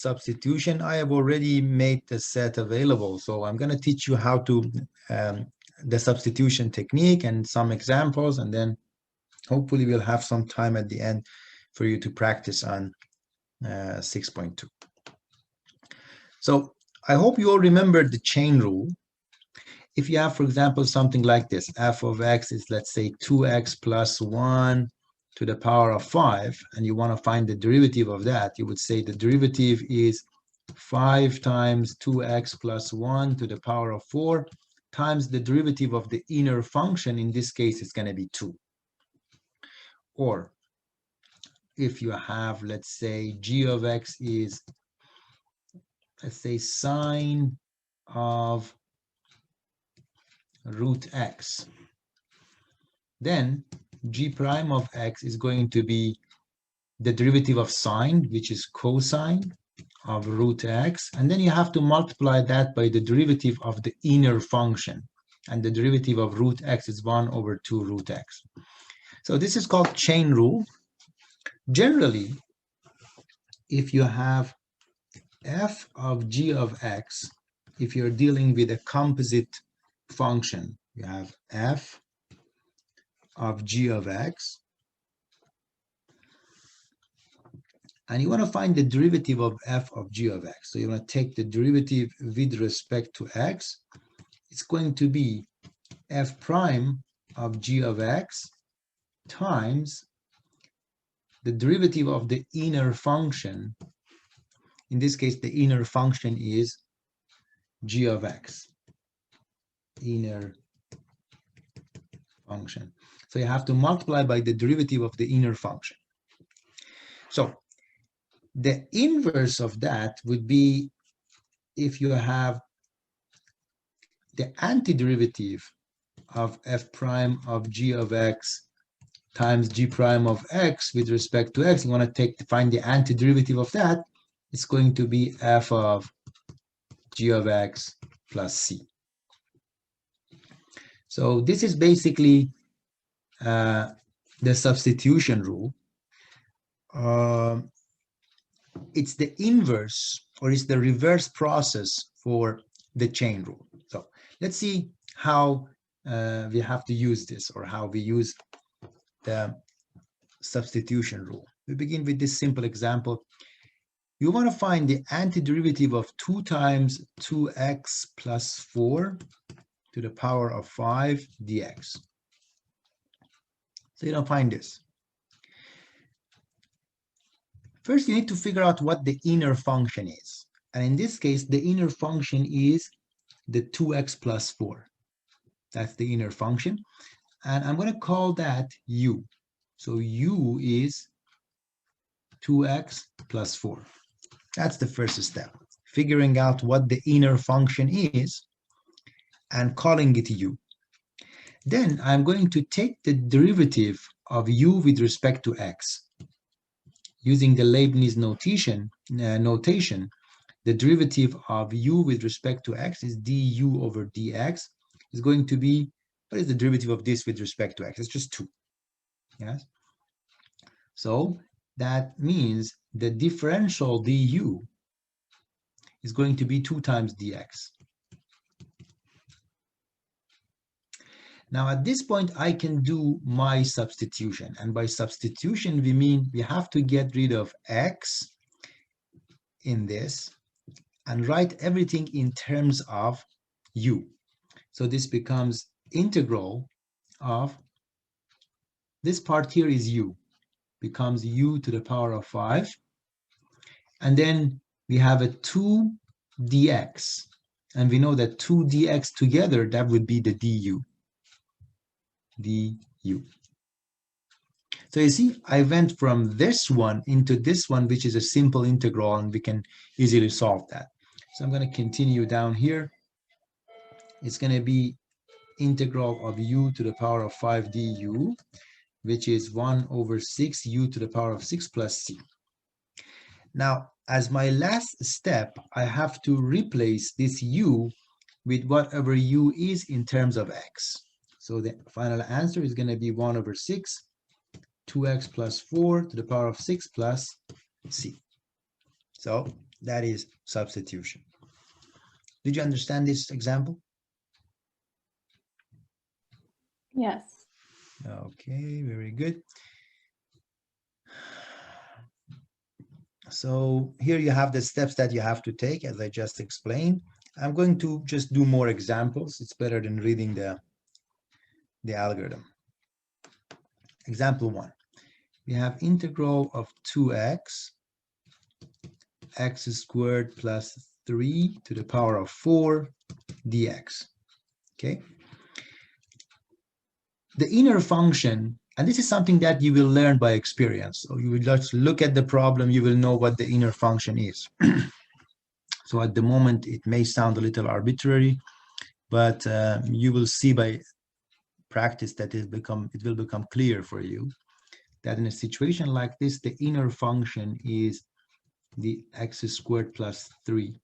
substitution, I have already made the set available. So I'm going to teach you how to the substitution technique and some examples, and then hopefully we'll have some time at the end for you to practice on 6.2. So I hope you all remember the chain rule. If you have, for example, something like this, f of x is, let's say, 2x plus 1 to the power of 5, and you want to find the derivative of that, you would say the derivative is 5 times 2x plus 1 to the power of 4 times the derivative of the inner function. In this case, it's going to be 2. Or if you have, let's say, g of x is, let's say, sine of root x, then g prime of x is going to be the derivative of sine, which is cosine of root x, and then you have to multiply that by the derivative of the inner function, and the derivative of root x is 1 over 2 root x. So this is called chain rule. Generally, if you have f of g of x, if you're dealing with a composite function, you have f of g of x, and you want to find the derivative of f of g of x. So you want to take the derivative with respect to x. It's going to be f prime of g of x times the derivative of the inner function. In this case, the inner function is g of x, inner function. So you have to multiply by the derivative of the inner function. So the inverse of that would be if you have the antiderivative of f prime of g of x times g prime of x with respect to x. You want to find the antiderivative of that. It's going to be f of g of x plus c. So this is basically the substitution rule. It's the inverse, or it's the reverse process for the chain rule. So let's see how we have to use this, or how we use the substitution rule. We begin with this simple example. You want to find the antiderivative of 2 times 2x plus 4 to the power of 5 dx. So you don't find this. First, you need to figure out what the inner function is. And in this case, the inner function is the 2x plus 4. That's the inner function. And I'm going to call that u. So u is 2x plus 4. That's the first step. Figuring out what the inner function is and calling it u. Then I'm going to take the derivative of u with respect to x. Using the Leibniz notation, the derivative of u with respect to x is du over dx. Is going to be, what is the derivative of this with respect to x? It's just 2. Yes. So that means the differential du is going to be 2 times dx. Now at this point, I can do my substitution. And by substitution, we mean we have to get rid of x in this and write everything in terms of u. So this becomes integral of, this part here is u, becomes u to the power of 5. And then we have a 2 dx. And we know that 2 dx together, that would be the du. So you see, I went from this one into this one, which is a simple integral, and we can easily solve that. So I'm going to continue down here. It's going to be integral of u to the power of 5 du, which is 1 over 6 u to the power of 6 plus c. Now, as my last step, I have to replace this u with whatever u is in terms of x. So the final answer is going to be 1 over 6, 2x plus 4 to the power of 6 plus c. So That is substitution. Did you understand this example? Yes. Okay, very good. So here you have the steps that you have to take, as I just explained. I'm going to just do more examples. It's better than reading the algorithm. Example 1. We have integral of 2x, x squared plus 3 to the power of 4 dx. Okay. The inner function, and this is something that you will learn by experience. So you will just look at the problem, you will know what the inner function is. So at the moment, it may sound a little arbitrary, but you will see by practice that it will become clear for you that in a situation like this, the inner function is the x squared plus 3.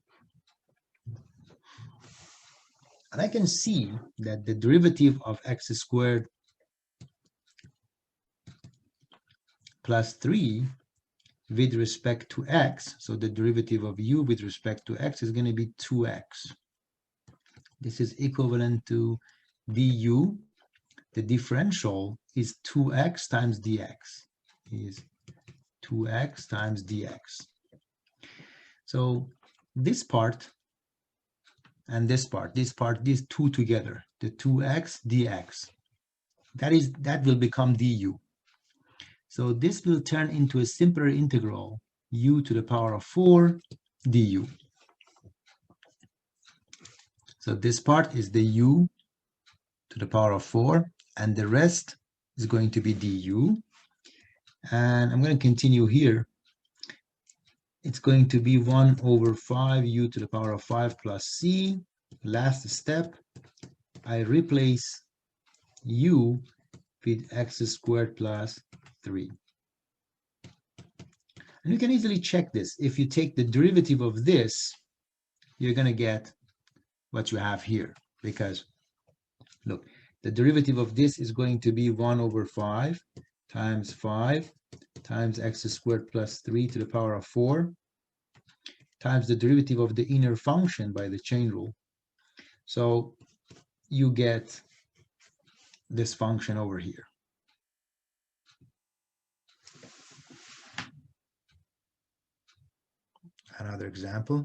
And I can see that the derivative of x squared plus 3 with respect to x, so the derivative of u with respect to x is going to be 2x. This is equivalent to du. The differential is 2x times dx, is 2x times dx. So this part and this part, these two together, the 2x dx, that will become du. So this will turn into a simpler integral, u to the power of 4 du. So this part is the u to the power of 4, and the rest is going to be du. And I'm going to continue here. It's going to be 1 over 5 u to the power of 5 plus c. Last step, I replace u with x squared plus 3. And you can easily check this. If you take the derivative of this, you're going to get what you have here. Because, look, the derivative of this is going to be 1 over 5 times x squared plus 3 to the power of 4 times the derivative of the inner function by the chain rule. So you get this function over here. Another example.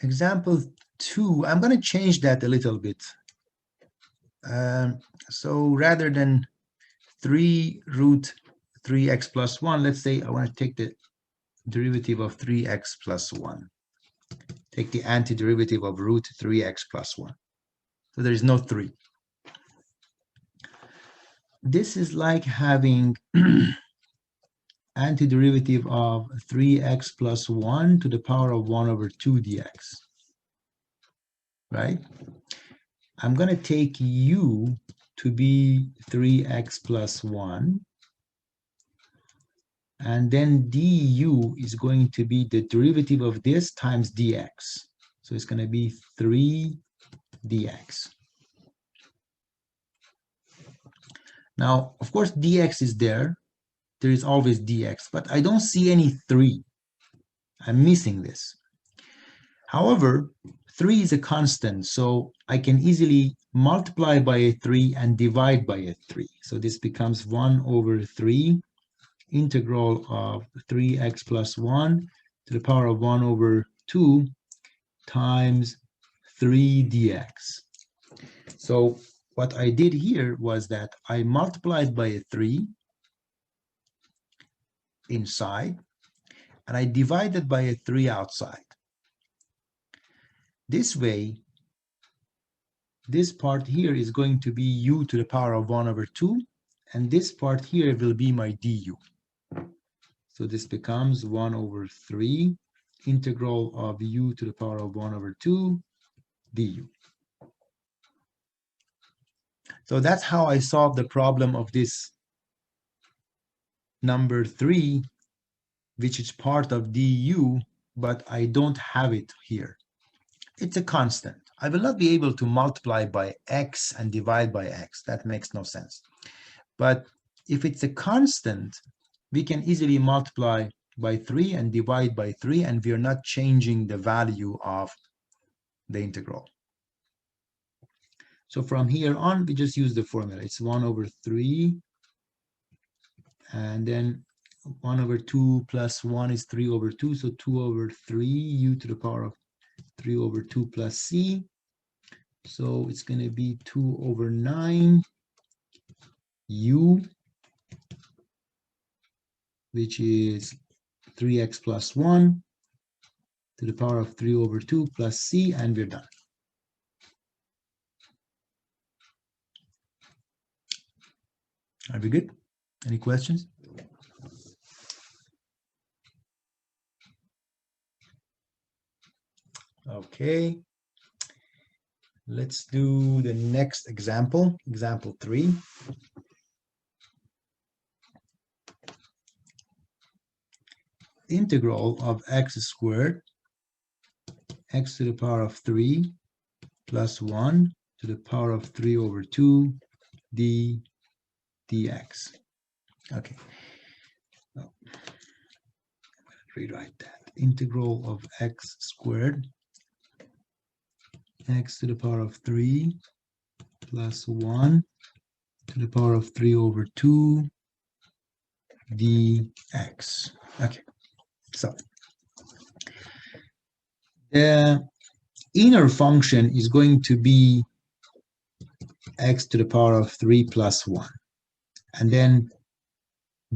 Example 2, I'm going to change that a little bit. So rather than 3 root 3x plus 1, let's say I want to take the derivative of 3x plus 1. Take the antiderivative of root 3x plus 1. So there is no 3. This is like having antiderivative of 3x plus 1 to the power of 1 over 2 dx. Right? I'm going to take u to be 3x plus 1. And then du is going to be the derivative of this times dx. So it's going to be 3 dx. Now, of course, dx is there. There is always dx, but I don't see any 3. I'm missing this. However, 3 is a constant, so I can easily multiply by a 3 and divide by a 3. So this becomes 1 over 3 integral of 3x plus 1 to the power of 1 over 2 times 3 dx. So what I did here was that I multiplied by a 3 inside, and I divided by a 3 outside. This way, this part here is going to be u to the power of 1 over 2, and this part here will be my du. So this becomes 1 over 3 integral of u to the power of 1 over 2 du. So that's how I solved the problem of this number 3, which is part of du, but I don't have it here. It's a constant. I will not be able to multiply by x and divide by x. That makes no sense. But if it's a constant, we can easily multiply by 3 and divide by 3, and we are not changing the value of the integral. So from here on, we just use the formula. It's 1 over 3, and then 1 over 2 plus 1 is 3 over 2, so 2 over 3 u to the power of 3 over 2 plus c. So it's going to be 2 over 9 u, which is 3x plus 1 to the power of 3 over 2 plus c, and we're done. Are we good? Any questions? Okay. Let's do the next example, example 3. Integral of x squared, x to the power of 3 plus 1 to the power of 3 over 2 dx. Okay. Oh, I'm going to rewrite that. Integral of x squared, x to the power of 3 plus 1 to the power of 3 over 2 dx. Okay, so the inner function is going to be x to the power of 3 plus 1. And then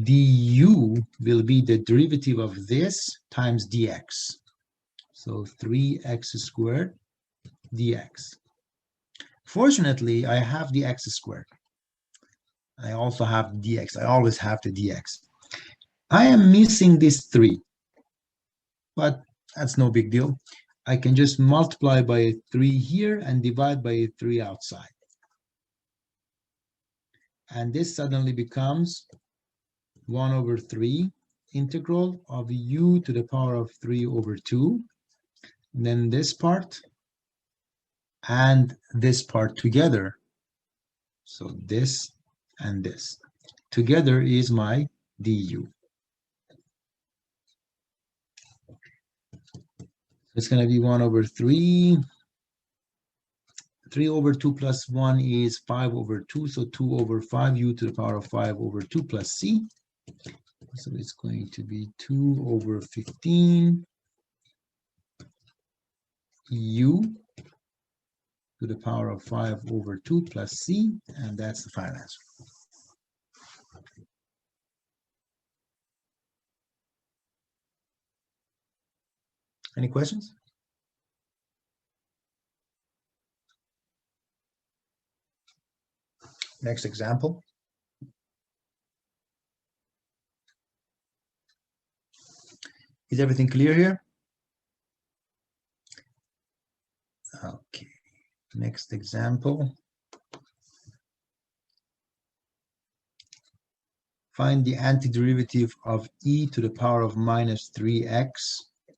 du will be the derivative of this times dx. So 3x squared dx. Fortunately, I have the x squared. I also have dx. I always have the dx. I am missing this 3, but that's no big deal. I can just multiply by a 3 here and divide by a 3 outside. And this suddenly becomes 1 over 3 integral of u to the power of 3 over 2. And then this part and this part together. So this and this together is my du. It's going to be 1 over 3. 3 over 2 plus 1 is 5 over 2, so 2 over 5, u to the power of 5 over 2 plus c. So it's going to be 2 over 15 u to the power of 5 over 2 plus c, and that's the final answer. Any questions? Next example. Is everything clear here? Okay. Next example. Find the antiderivative of e to the power of minus 3x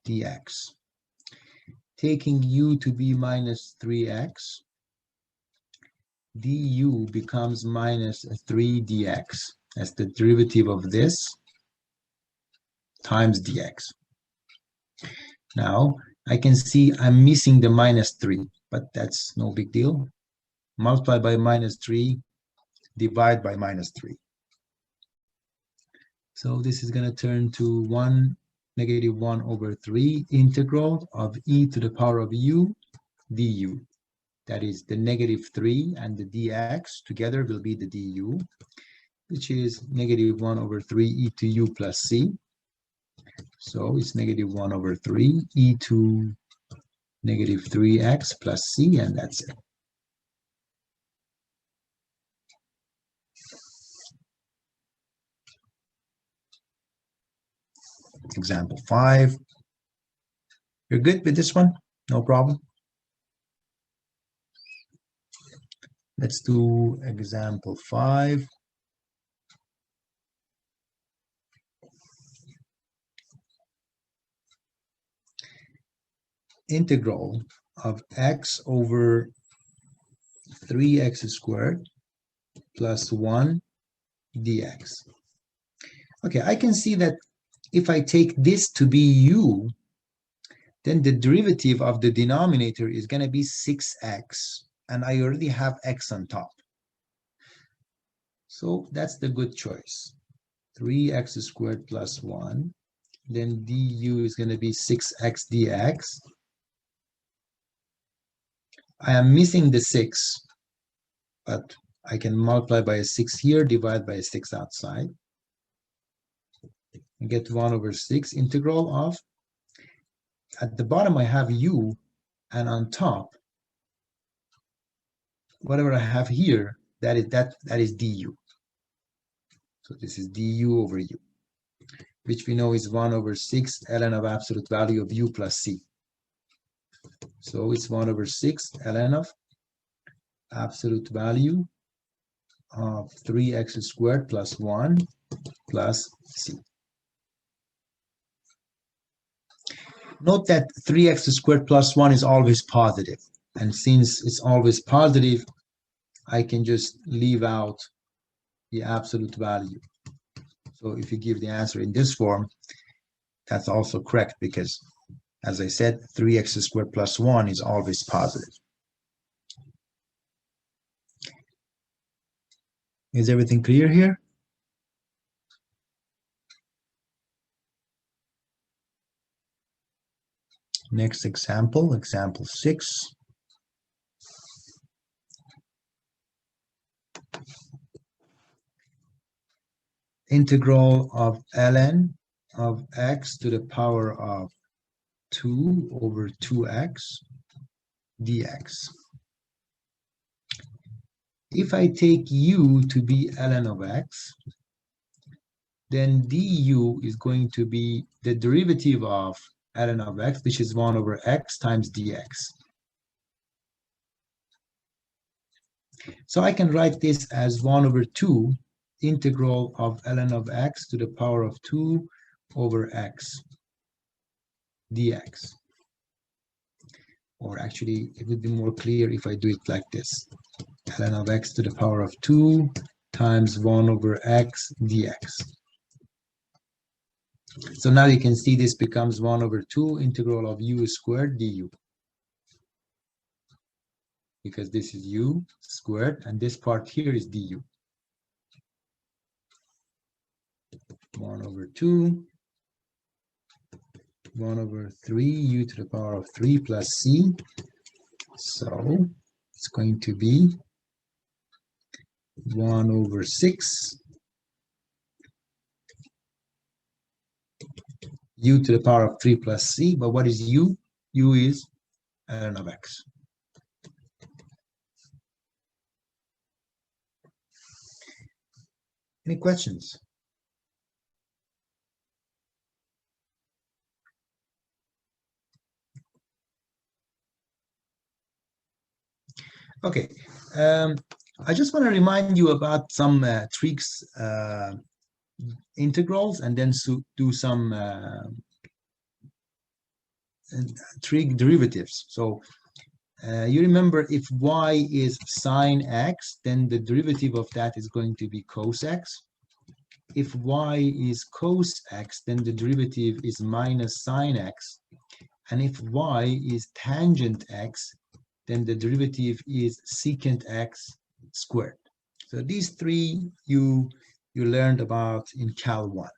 dx. Taking u to be minus 3x, du becomes minus 3 dx as the derivative of this times dx. Now, I can see I'm missing the minus 3, but that's no big deal. Multiply by minus 3, divide by minus 3. So this is going to turn to negative 1 over 3 integral of e to the power of u du. That is the negative 3 and the dx together will be the du, which is negative 1 over 3 e to u plus c. So it's negative 1 over 3 e to negative 3x plus c, and that's it. Example 5. You're good with this one? No problem? Let's do example 5. Integral of x over 3x squared plus 1 dx. Okay, I can see that if I take this to be u, then the derivative of the denominator is going to be 6x, and I already have x on top. So that's the good choice. 3x squared plus 1. Then du is going to be 6x dx. I am missing the 6, but I can multiply by a 6 here, divide by a 6 outside. I get 1 over 6 integral of, at the bottom I have u, and on top, whatever I have here, that is du. So this is du over u, which we know is 1 over 6 ln of absolute value of u plus c. So it's 1 over 6 ln of absolute value of 3x squared plus 1 plus c. Note that 3x squared plus 1 is always positive. And since it's always positive, I can just leave out the absolute value. So if you give the answer in this form, that's also correct because, as I said, 3x squared plus 1 is always positive. Is everything clear here? Next example, example 6. Integral of ln of x to the power of 2 over 2x dx. If I take u to be ln of x, then du is going to be the derivative of ln of x, which is 1 over x times dx. So I can write this as 1 over 2 integral of ln of x to the power of 2 over x dx. Or actually, it would be more clear if I do it like this. Ln of x to the power of 2 times 1 over x dx. So now you can see this becomes 1 over 2 integral of u squared du. Because this is u squared, and this part here is du. 1 over 2, 1 over 3 u to the power of 3 plus c. So it's going to be 1 over 6 u to the power of 3 plus c. But what is u? U is ln of x. Any questions? Okay, I just want to remind you about some tricks, integrals, and then do some trig derivatives. So you remember if y is sine x, then the derivative of that is going to be cos x. If y is cos x, then the derivative is minus sine x. And if y is tangent x, then the derivative is secant x squared. So these three you learned about in Cal 1.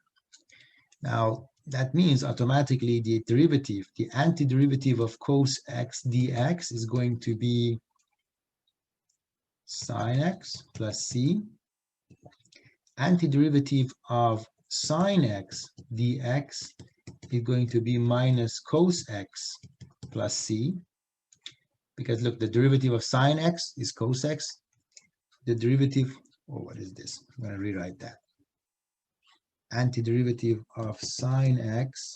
Now, that means automatically the derivative, the antiderivative of cos x dx is going to be sine x plus c. Antiderivative of sine x dx is going to be minus cos x plus c. Because look, the derivative of sine x is cos x. The derivative, oh, what is this? I'm going to rewrite that. Antiderivative of sine x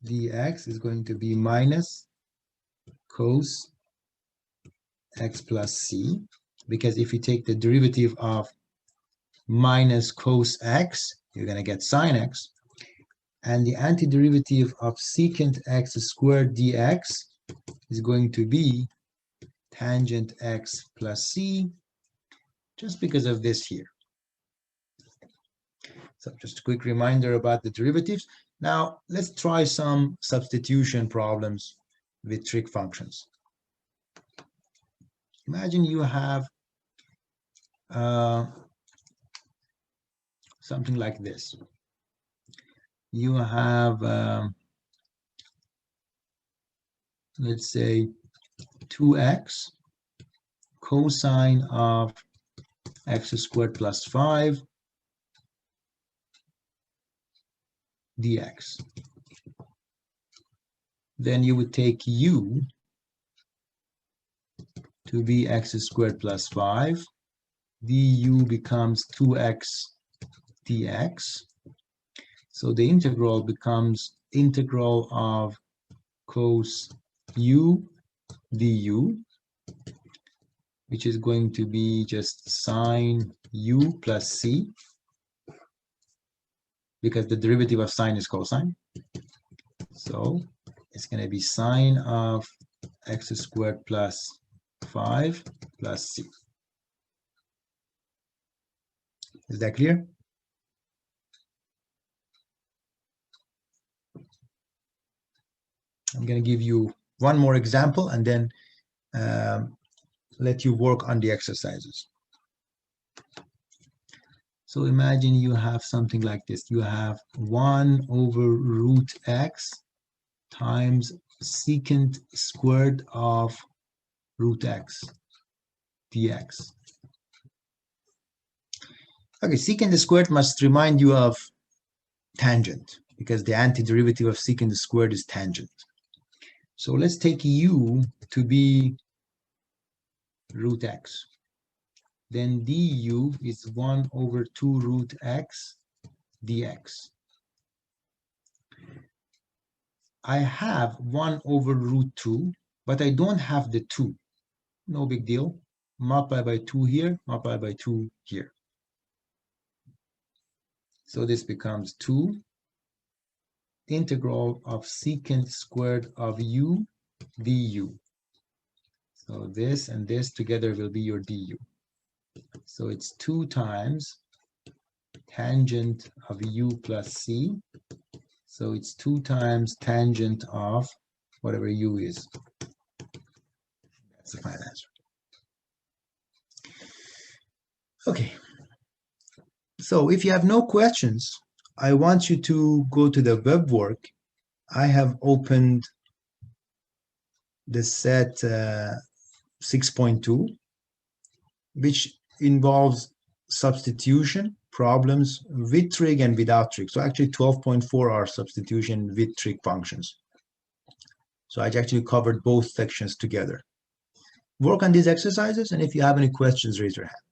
dx is going to be minus cos x plus c. Because if you take the derivative of minus cos x, you're going to get sine x. And the antiderivative of secant x squared dx is going to be tangent x plus c, just because of this here. So just a quick reminder about the derivatives. Now let's try some substitution problems with trig functions. Imagine you have something like this. You have, let's say, 2x cosine of x squared plus 5 dx. Then you would take u to be x squared plus 5. Du becomes 2x dx. So the integral becomes integral of cos u du, which is going to be just sine u plus c, because the derivative of sine is cosine. So it's going to be sine of x squared plus 5 plus c. Is that clear? I'm going to give you one more example and then let you work on the exercises. So imagine you have something like this. You have 1 over root x times secant squared of root x dx. Okay, secant squared must remind you of tangent, because the antiderivative of secant squared is tangent. So let's take u to be root x. Then du is 1 over 2 root x dx. I have 1 over root 2, but I don't have the 2. No big deal. Multiply by 2 here, multiply by 2 here. So this becomes 2 integral of secant squared of u du. So this and this together will be your du. So it's 2 times tangent of u plus c. So it's 2 times tangent of whatever u is. That's the final answer. Okay. So if you have no questions, I want you to go to the web work. I have opened the set 6.2, which involves substitution problems with trig and without trig. So actually 12.4 are substitution with trig functions. So I actually covered both sections together. Work on these exercises, and if you have any questions, raise your hand.